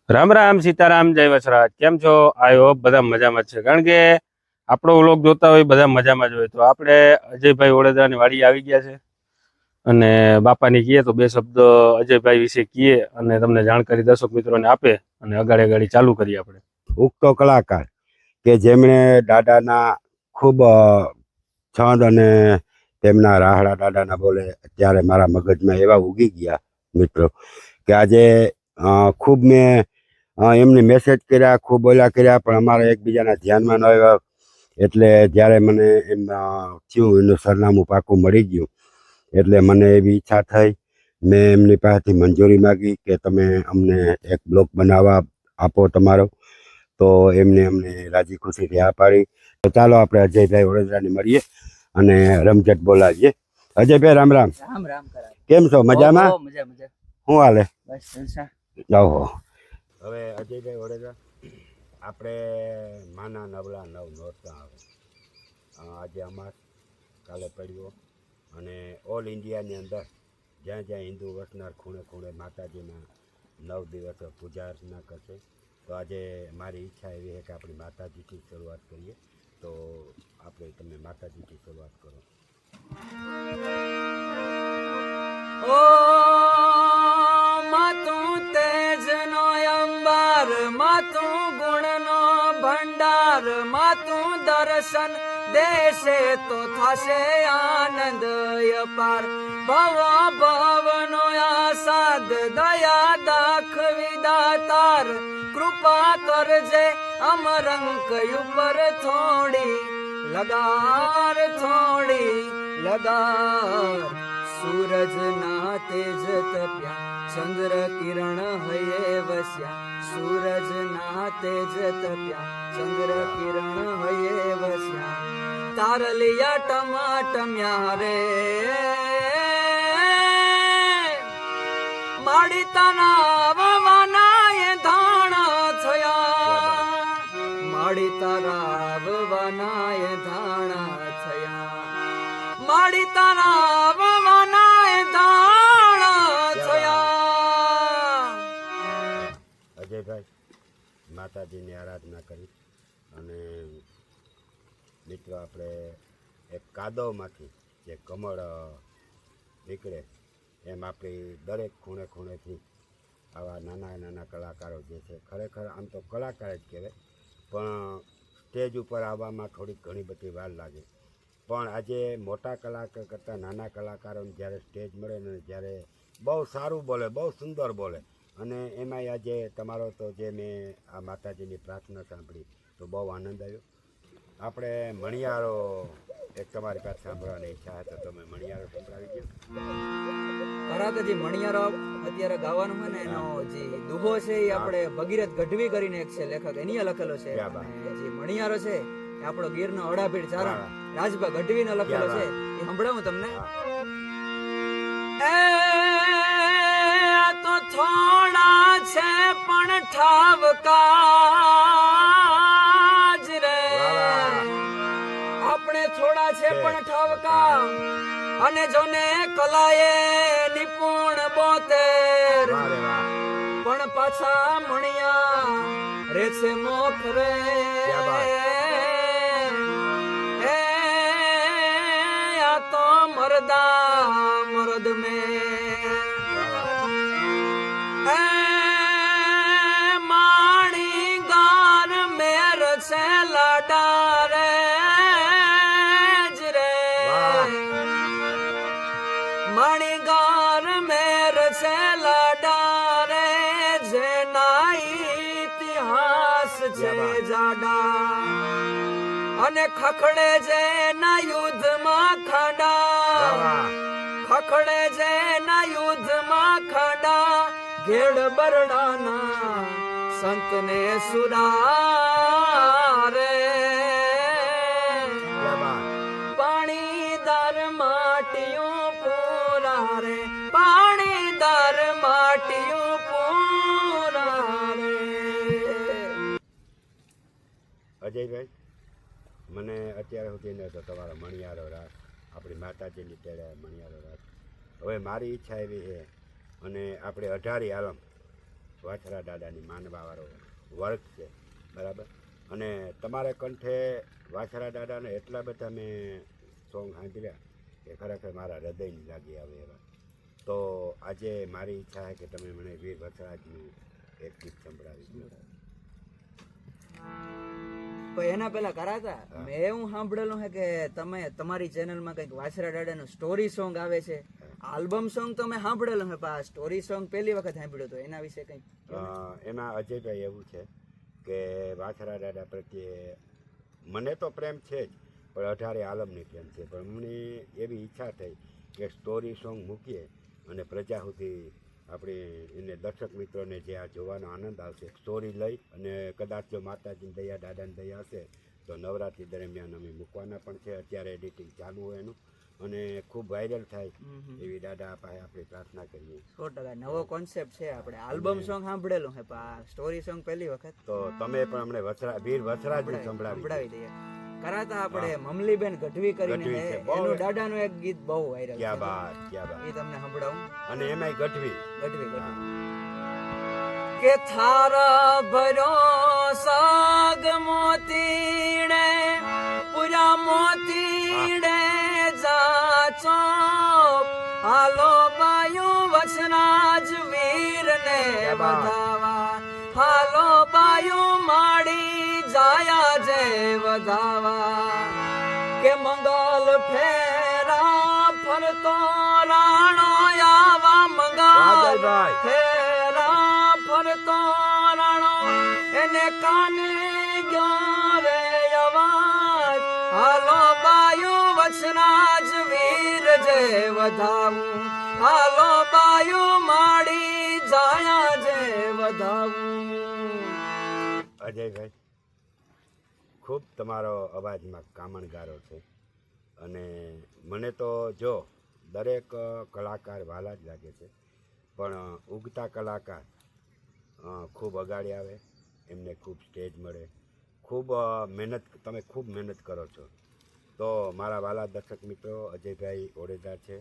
રામ રામ સીતારામ જય વસરાજ કેમ છો? આઈ હોપ બધા મજામાં જ છે, કારણ કે આપણો વ્લોગ જોતા હોય બધા મજામાં જ હોય. તો આપણે અજયભાઈ ઓડેદરાની વાડી આવી ગયા છે અને બાપાની કહીએ તો બે શબ્દ અજયભાઈ વિશે કહીએ અને તમને જાણકારી દર્શક મિત્રોને આપે અને અગાડી ચાલુ કરીએ. આપણે ઉગતો કલાકાર કે જેમણે દાદાના ખૂબ છંદ અને તેમના રાહડા દાદાના બોલે અત્યારે મારા મગજમાં એવા ઉગી ગયા મિત્રો કે આજે ખૂબ મેં એમને મેસેજ કર્યા, ખૂબ ઓલા કર્યા, પણ અમારા એકબીજાના ધ્યાનમાં ન આવ્યા. એટલે જ્યારે મને એમ થયું એનું સરનામું પાકું મળી ગયું એટલે મને એવી ઈચ્છા થઈ. મેં એમની પાસેથી મંજૂરી માગી કે તમે અમને એક બ્લોગ બનાવવા આપો તમારો. તો એમને અમને રાજી ખુશીથી આ પાડી. તો ચાલો આપણે અજયભાઈ વડોદરાની મળીએ અને રમઝટ બોલાવીએ. અજયભાઈ રામ રામ. રામ રામ. કેમ છો? મજામાં? મજા મજા. શું હાલે? બસ જલસા. ઓહો. હવે અજયભાઈ વડોદરા, આપણે માના નવલા નવ નોરતા આવે. આજે અમાસ કાલે પડ્યો અને ઓલ ઇન્ડિયાની અંદર જ્યાં જ્યાં હિન્દુ વસનાર ખૂણે ખૂણે માતાજીના 9 દિવસ પૂજા અર્ચના કરશે. તો આજે મારી ઈચ્છા એવી છે કે આપણે માતાજીથી શરૂઆત કરીએ. તો આપણે તમે માતાજીથી શરૂઆત કરો. ઓ માતું તેજનો અંબાર, માતું ગુણનો ભંડાર, માતું દર્શન દેશે તો થશે આનંદ અપાર. ભવ ભવનો આસાદ દયા દાખવી દાતાર, કૃપા કરજે અમરંક ઉપર થોડી લગાર, થોડી લગાર. સૂરજ ના તેજ તપ્યા, ચંદ્ર કિરણ હયે વસ્યા. સૂરજ ના તેજ તપ્યા, ચંદ્ર કિરણ હયે વસ્યા. તારલિયા ટમાટમ્યા રે માડી તારા વવાનાએ ધાણા થયા. માડી તારા વવાનાએ ધાણા થયા. માડી તારા વવાનાએ ધાણા થયા. અજયભાઈ, માતાજીની આરાધના કરી અને મિત્રો આપણે એક કાદવમાંથી જે કમળ નીકળે એમ આપણી દરેક ખૂણે ખૂણેથી આવા નાના નાના કલાકારો જે છે, ખરેખર આમ તો કલાકાર જ કહેવાય, પણ સ્ટેજ ઉપર આવવામાં થોડીક ઘણી બધી વાર લાગે. પણ આજે મોટા કલાકાર કરતાં નાના કલાકારોને જ્યારે સ્ટેજ મળે ને જ્યારે બહુ સારું બોલે, બહુ સુંદર બોલે, અને એમાંય આજે તમારો તો જે મેં આ માતાજીની પ્રાર્થના સાંભળી તો બહુ આનંદ આવ્યો. આપણે મણિયારો એક તમારી પાસે સાંભળવાની ઈચ્છા તો તમે મણિયારો સંભળાવી દો. ખરા કે જે મણિયારો અત્યારે ગાવાનું હોય ને એનો જે દુહો છે એ આપણે ભગીરથ ગઢવી કરીને એક છે લેખક, એની લખેલો છે. જે મણિયારો છે એ આપણો ગીરનો અડાભીડ ચારણ રાજભા ગઢવીનો લખેલો છે, એ સંભળાવું તમને. તો થોડા છે પણ ઠાવકા જ રે. આપણે થોડા છે પણ ઠાવકા, અને જોને કલાએ નિપુણ 72, પણ પાછા મણિયા રે છે મોખ રે. આ તો મરદા મરદ મેં માણી ગાર મેર છે લાડા રે જ રે. માણી ગાર મેર છે લાડા રે, જેના ઇતિહાસ છે જાડા. અને ખખડે જે ના યુદ્ધમાં ખાડા, ખખડે જે ના યુદ્ધમાં ખાડા. ઘેડ બરડાના સંતને સુરારે. પાણીદાર માટીયું પૂરા રે, પાણીદાર માટીયું પૂરા રે. અજયભાઈ, મને અત્યારે સુધી ન તો તમારો મણિયારો રાસ, આપણી માતાજીની તેડે મણિયારો રાસ. હવે મારી ઈચ્છા એવી છે અને આપણે 18 આલમ વાછરા દાદાની માનવાવાળો વર્ગ છે, બરાબર. અને તમારે કંઠે વાછરા દાદાને એટલા બધા મેં સોંગ સાંભળ્યા કે ખરેખર મારા હૃદયની લાગી આવે એવા. તો આજે મારી ઈચ્છા છે કે તમે મને વીર વસરાજનું એક ગીત સંભળાવી દો. પણ એના પહેલા કરાતા મેં એવું સાંભળેલું છે કે તમે તમારી ચેનલમાં કંઈક વાછરા દાદાનું સ્ટોરી સોંગ આવે છે. આલ્બમ સોંગ તો મેં સાંભળેલું છે, પણ આ સ્ટોરી સોંગ પહેલી વખત સાંભળ્યું હતું. એના વિશે કંઈક એમાં અજયભાઈ એવું છે કે વાછરા દાદા પ્રત્યે મને તો પ્રેમ છે જ, પણ 18 આલમની પ્રેમ છે. પણ મને એવી ઈચ્છા થઈ કે સ્ટોરી સોંગ મૂકીએ અને પ્રજા સુધી આપણે એને દર્શક મિત્રોને જે આ જોવાનો આનંદ આવશે, સ્ટોરી લઈ અને કદાચ જો માતાજીની દયા દાદાની દયા હશે તો નવરાત્રિ દરમિયાન અમે મૂકવાના પણ છે. અત્યારે એડિટિંગ ચાલુ હોય એનું, અને ખૂબ વાયરલ થાય એવી દાદા પાસે આપણે પ્રાર્થના કરીએ. 100% નવો કોન્સેપ્ટ છે. આપણે આલ્બમ સોંગ સાંભળેલું છે, પણ આ સ્ટોરી સોંગ પહેલી વખત. તો તમે પણ અમને વીર વસરાજને સંભળાવી દઈએ. કરાતા આપણે મમલીબેન ગઢવી કરીને ગઢવી છે, છે, બહુ એનું દાદાનું એક ગીત બહુ વાયરલ છે. ક્યાં બાત, ક્યાં બાત. એ તમને સંભળાવું. અને એમાંય ગઢવી ગઢવી કે થારા ભરો સાગ મોતીડે પૂરા મોતીડે જાચો હાલો બાયુ વચનાજ વીરને વધાવા હાલો બાયુ માડી જાયા જે વધાવા કે મંગલ ફેરા ફરતો રાણો આવા મંગલ વાદળભાઈ. ફેરા ફરતો રાણો એને કાને ગયો રે અવાજ હાલો બાયુ વચનાજ વીર જે વધાવું હાલો બાયુ માડી જાયા જે વધાવું. અજયભાઈ, ખૂબ તમારો અવાજમાં કામણગારો છે. અને મને તો જો દરેક કલાકાર વાલા જ લાગે છે, પણ ઉગતા કલાકાર ખૂબ અગાડી આવે, એમને ખૂબ સ્ટેજ મળે, ખૂબ તમે ખૂબ મહેનત કરો છો. તો મારા વાલા દર્શક મિત્રો, અજયભાઈ ઓડેદાર છે,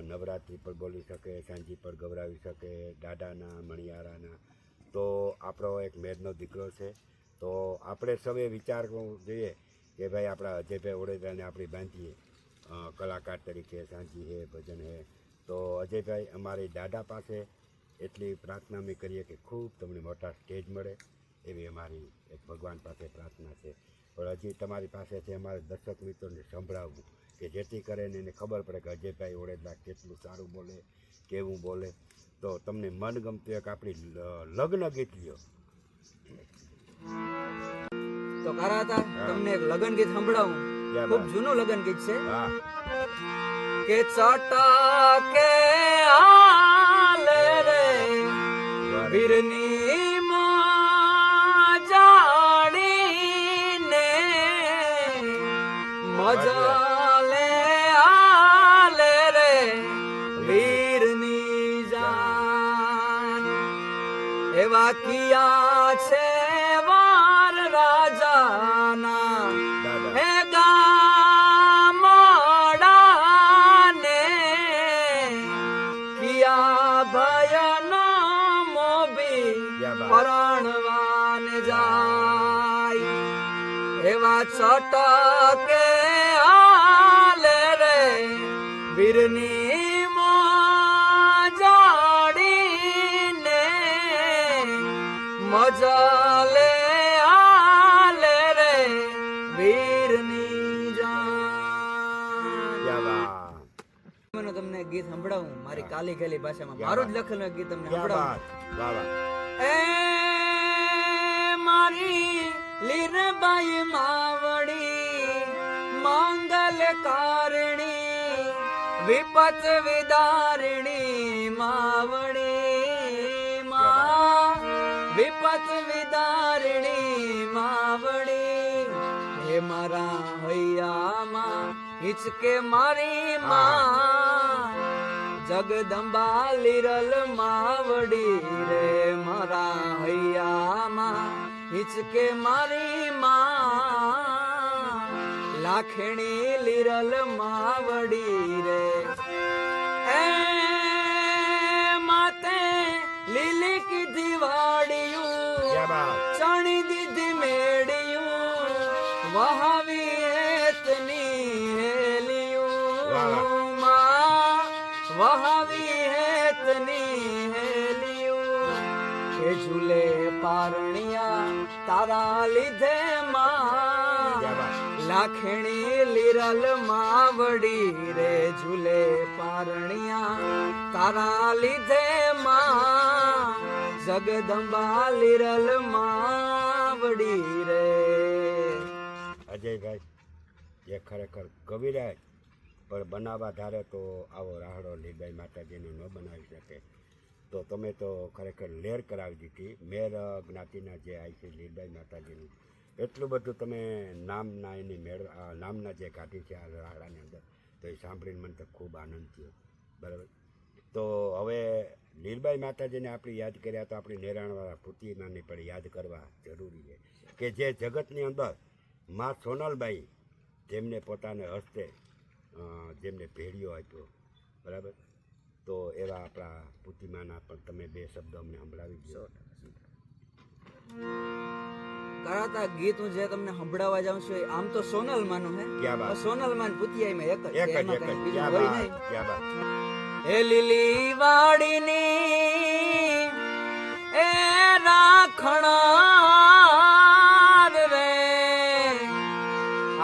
નવરાત્રિ પર બોલી શકે, સાંજી પર ગવરાવી શકે, દાદાના મણિયારાના. તો આપણો એક મેરનો દીકરો છે. તો આપણે સૌએ વિચારવું જોઈએ કે ભાઈ આપણા અજયભાઈ ઓડેદાને આપણે બાંધીએ કલાકાર તરીકે. સાંજી હે, ભજન હે. તો અજયભાઈ, અમારી દાદા પાસે એટલી પ્રાર્થના અમે કરીએ કે ખૂબ તમને મોટા સ્ટેજ મળે એવી અમારી એક ભગવાન પાસે પ્રાર્થના છે. પણ હજી તમારી પાસેથી અમારે દર્શક મિત્રોને સંભળાવવું કે જેથી કરીને એને ખબર પડે કે અજયભાઈ ઓડેદા કેટલું સારું બોલે, કેવું બોલે. તો તમને મનગમતું એક આપણી લગ્ન ગીત લ્યો. તો કરાતા તમને એક લગન ગીત સંભળાવું. ખૂબ જૂનું લગન ગીત છે. હા, કે ચટા કે આલે રે વીરની માં જાડીને મજા લે આલે રે વીરની જાન એવા કિયા છે વાર રાજાના દાદા. હે ગામડાને કિયા ભયનો મોભી ક્યાં બાત. પરણવાન જાય એવા ચટકે આલે રે વીરની મોજાડીને મજા લે આલે રે વીરની જાન. ક્યાં બાત, મને તમને એક ગીત સંભળાવું મારી કાલી ખેલી ભાષામાં. મારું જ લખેલું એક ગીત તમને ક્યાં સંભળાવું. બાત. વાહ વાહ. એ મારી લીરબાઈ માવડી મંગલ કારણી વિપત વિદારણી માવડી માં વિપત વિદારણી માવડી હે મારા હૈયામાં હિચકે મારી માં જગદંબા લીરલ માવડી રે મારા હૈયામાં હિચકે મારી માં લાખણી લીરલ માવડી રે એ માતે લીલી કીધી વહાવી હેતની હેલિયું એ ઝૂલે પારણિયા તારા લીધે માં લાખણી લીરલ માવડી રે ઝૂલે પારણિયા તારા લીધે માં જગદંબા લીરલ માવડી રે. અજયભાઈ જે ખરેખર કવિરાજ પણ બનાવવા ધારે તો આવો રાહડો લીરબાઈ માતાજીનો ન બનાવી શકે. તો તમે તો ખરેખર લેર કરાવી દીધી. મેર જ્ઞાતિના જે આવી છે લીરબાઈ માતાજીનું એટલું બધું તમે નામના એની નામના જે કાઢી છે આ રાહડાની અંદર, તો એ સાંભળીને મને તો ખૂબ આનંદ થયો. બરાબર. તો હવે લીરબાઈ માતાજીને આપણે યાદ કર્યા તો આપણી નેરાણવાળા પુતિમાની પણ યાદ કરવા જરૂરી છે કે જે જગતની અંદર મા સોનલબાઈ જેમને પોતાને હસ્તે જેમને ભેળિયો આપ્યો. બરાબર. તો એવા આપણા પુતિમાના પણ તમે બે શબ્દો અમને સંભળાવી દો. કરાતા ગીત હું જે તમને સંભળાવવા જાઉં છું આમ તો સોનલમાનું ક્યાં હે. બાત. સોનલમાન પુતિયામાં એક જ એક છે, જ એમાં એક કંઈ જ બીજું ક્યાં હોય બાત, નહીં. ક્યાં બાત. એ લીલી વાડીની એ રાખણાર રે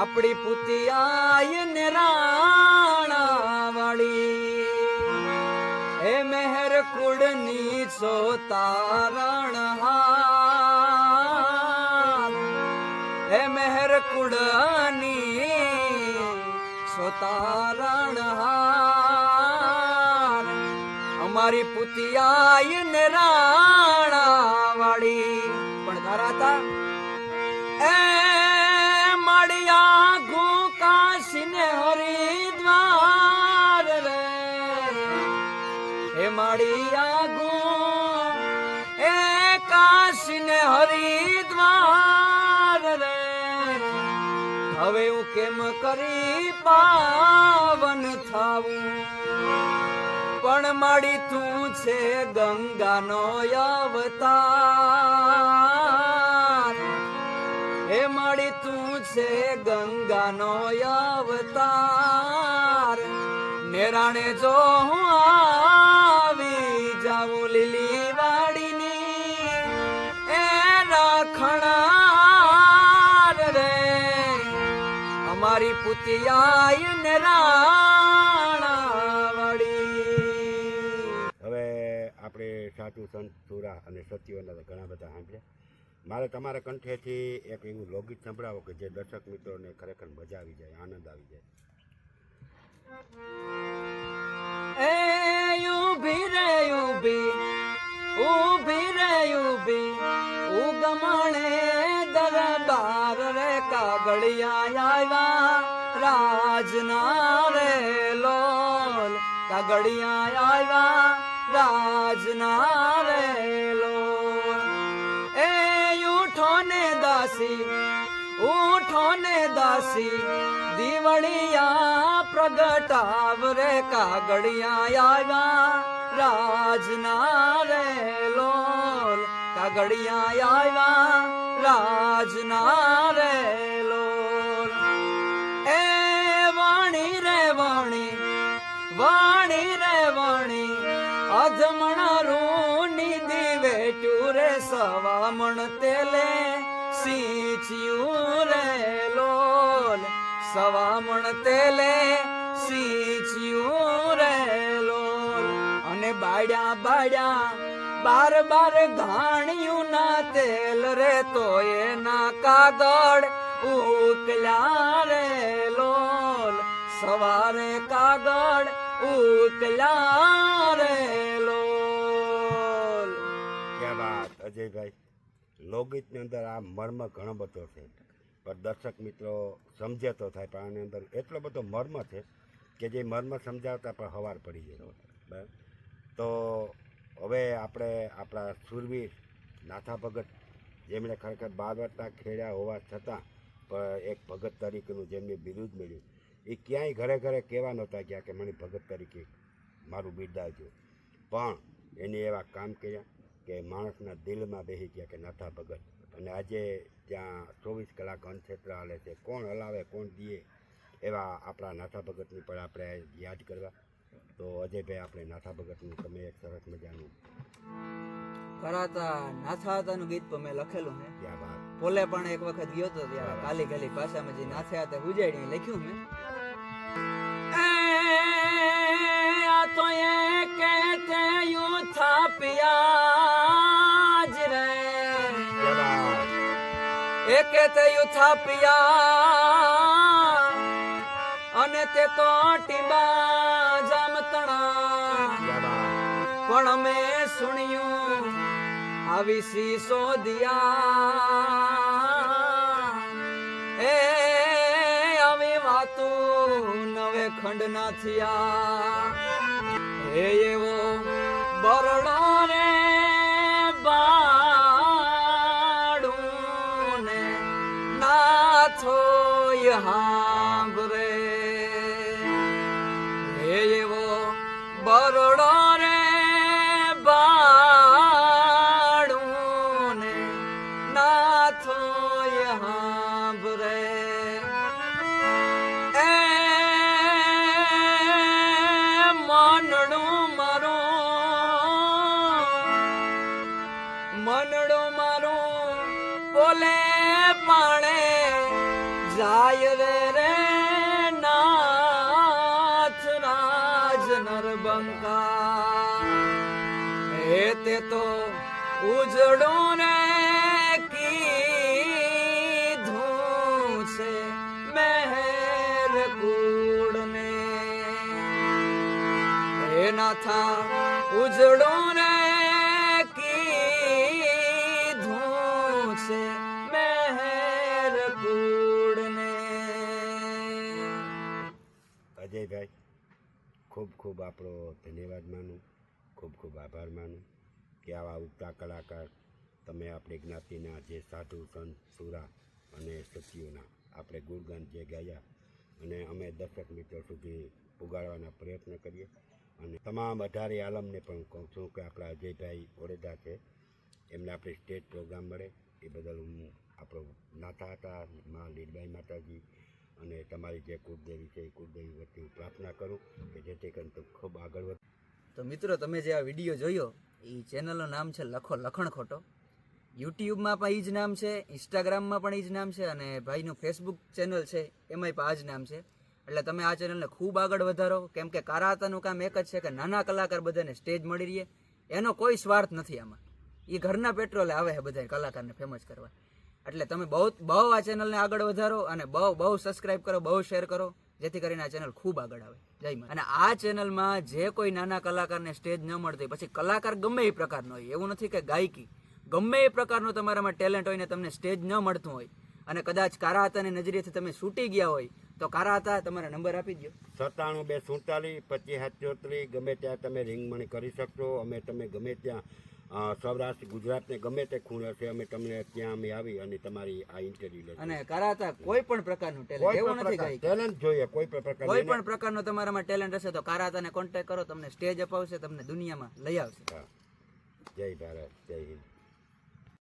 આપણી પુતિયાય ને રાણા વાળી એ મેહર કુળની છો તારણ હાર એ મેહર કુળની છો તારણ હાર અમારી પુતિયાય ને રાણા વાળી પણ ધરાતા એ મળ્યા ગુકાશીને હરિદ્વાર રે એ મળ્યા ગુ એ કાશીને હરિદ્વાર રે હવે હું કેમ કરી પાવન થાવું પણ માડી તું છે ગંગાનો અવતાર હે માડી તું છે ગંગાનો અવતાર નેરાણે જો હું આવી જાઉં લીલી વાડીની એ રાખણાર રે અમારી પુતિયાય ને રાણા વાડી. હવે આપણે સાધુ સંત સુરા અને સત્યોના તો ઘણા બધા સાંભળ્યા. મારે તમારા કંઠેથી એક એવું લોકગીત સંભળાવો કે જે દર્શક મિત્રોને ખરેખર મજા આવી જાય, આનંદ આવી જાય. એ ઊભી રે ઊભી ઊભી રે ઊભી ઉગમણે દરબાર રે કાગળિયા આવ્યા રાજના રે લોલ કાગળિયા આવ્યા રાજના રે લોલ એ ઉઠો ને દાસી દીવળિયા પ્રગટાવ રે કાગળિયા આવ્યા રાજના રે લોલ કાગળિયા આવ્યા રાજના રે લોલ એ વાણી રે વાણી વાણી રે વાણી અધમણારું નિધિ વેટ્યું રે સવામણ તેલે સિંચ્યું રે લોલ સવામણ તેલે સિંચ્યું રે લોલ અને બાળ્યા બાર ઘાણ્યું ના તેલ રે તો એના કાગળ ઉકલ્યા રે લોલ સવારે કાગળ ઉકલ્યા રે લોલ. ક્યાં વાત અજયભાઈ. લોકગીતની અંદર આ મર્મ ઘણો બધો છે, પણ દર્શક મિત્રો સમજે તો થાય, પણ આની અંદર એટલો બધો મર્મ છે કે જે મર્મ સમજાવતા પણ હવાર પડી જાય. બરાબર. તો હવે આપણે આપણા સુરવીર નાથા ભગત જેમણે ખરેખર બારવટા ખેડ્યા હોવા છતાં પણ એક ભગત તરીકેનું જેમને બિરુદ મળ્યું, એ ક્યાંય ઘરે ઘરે કહેવા નહોતા ગયા કે મને ભગત તરીકે મારું બિરદાવજો, પણ એને એવા કામ કર્યા કે માણસના દિલમાં બેસી ગયા કે નાથા ભગત. અને આજે ત્યાં 24 કલાક અન્નક્ષેત્ર હાલે છે. કોણ હલાવે કોણ દીએ એવા આપણા નાથા ભગતની પણ આપણે યાદ કરવા. તો અજયભાઈ આપણે નાથા ભગતનું તમે એક સરસ મજાનું કરાતા નાથા હતાનું ગીત તો મેં લખેલું છે. ક્યાં બાત પોલે પણ એક વખત ગયો તો ત્યારે કાલી કાલી ભાષામાં જે નાથે હતા ઉજાડી લખ્યું મેં. આ તો એ કહેતે યુ થા પિયાજ રે, ક્યાં બાત એ કહેતે યુ થા પિયા અને તે તો ટીબા જામતણા, ક્યાં બાત પણ મેં સુણ્યું આવી શીશો દિયા, એ આવી વાતું નવે ખંડ ના થયા, એ એવો બરડો રે બાડું ને નાથો હાંભરે, એ એવો બરડો રે બાડું ને નાથો હાંભરે, એ મનડું મારું બોલે પાણે જાય રે નાથ રાજ નરબંકા, એ તે તો ઉજડું રે કીધું છે મહેર કુળને, એ નાથા ઉજડું રે કીધું છે મહેર કુળને. અજયભાઈ ખૂબ ખૂબ આપણો ધન્યવાદ માનું, ખૂબ ખૂબ આભાર માનું કે આવા ઉગતા કલાકાર તમે આપણી જ્ઞાતિના જે સાધુ સંત સુરા અને સતીઓના આપણે ગુણગાન જે ગાયા અને અમે દર્શક મિત્રો સુધી પુગાડવાના પ્રયત્ન કરીએ. અને તમામ 18 આલમને પણ કહું છું કે આપણા અજયભાઈ ઓળેદા છે, એમને આપણે સ્ટેજ પ્રોગ્રામ મળે એ બદલ હું આપણો નાથા હતા માં લીલબાઈ માતાજી અને તમારી જે કુળદેવી છે એ કુળદેવી વતી પ્રાર્થના કરું કે જેથી કરીને તું ખૂબ આગળ વધ. તો મિત્રો તમે જે આ વિડીયો જોયો એ ચેનલનું નામ છે લખો લખણ ખોટો. યુટ્યુબમાં પણ એ જ નામ છે, ઇન્સ્ટાગ્રામમાં પણ એ જ નામ છે અને ભાઈનું ફેસબુક ચેનલ છે એમાંય પણ આ જ નામ છે. એટલે તમે આ ચેનલને ખૂબ આગળ વધારો, કેમ કે કારાતાનું કામ એક જ છે કે નાના કલાકાર બધાને સ્ટેજ મળી રહે, એનો કોઈ સ્વાર્થ નથી આમાં. એ ઘરના પેટ્રોલે આવે છે બધા કલાકારને ફેમસ કરવા. એટલે તમે બહુ આ ચેનલને આગળ વધારો અને બહુ સબસ્ક્રાઇબ કરો, બહુ શેર કરો, જેથી કરીને આ ચેનલ ખૂબ આગળ આવે. જય માતા. અને આ ચેનલમાં જે કોઈ નાના કલાકારને સ્ટેજ ન મળતી, પછી કલાકાર ગમે એ પ્રકારનો હોય, એવું નથી કે ગાયકી, ગમે એ પ્રકારનો તમારામાં ટેલેન્ટ હોય ને તમને સ્ટેજ ન મળતું હોય અને કદાચ કારા હતાની નજરેથી તમે છૂટી ગયા હોય તો કારા હતા તમારા નંબર આપી દો. 97 247 25 ગમે ત્યાં તમે રિંગમણી કરી શકશો. અમે તમે ગમે ત્યાં સૌરાષ્ટ્ર ગુજરાતને ગમે તે ખૂણે હશે અમે તમને ત્યાં અમે આવી અને તમારી આ ઇન્ટરવ્યુ લઈશું. અને કારા હતા કોઈ પણ પ્રકારનું ટેલેન્ટ, એવું નથી ગાયકી, ટેલેન્ટ જોઈએ કોઈ પણ કોઈ પણ પ્રકારનો તમારામાં ટેલેન્ટ હશે તો કારા હતાને કોન્ટેક્ટ કરો, તમને સ્ટેજ અપાવશે, તમને દુનિયામાં લઈ આવશે. જય ભારત, જય હિન્દ.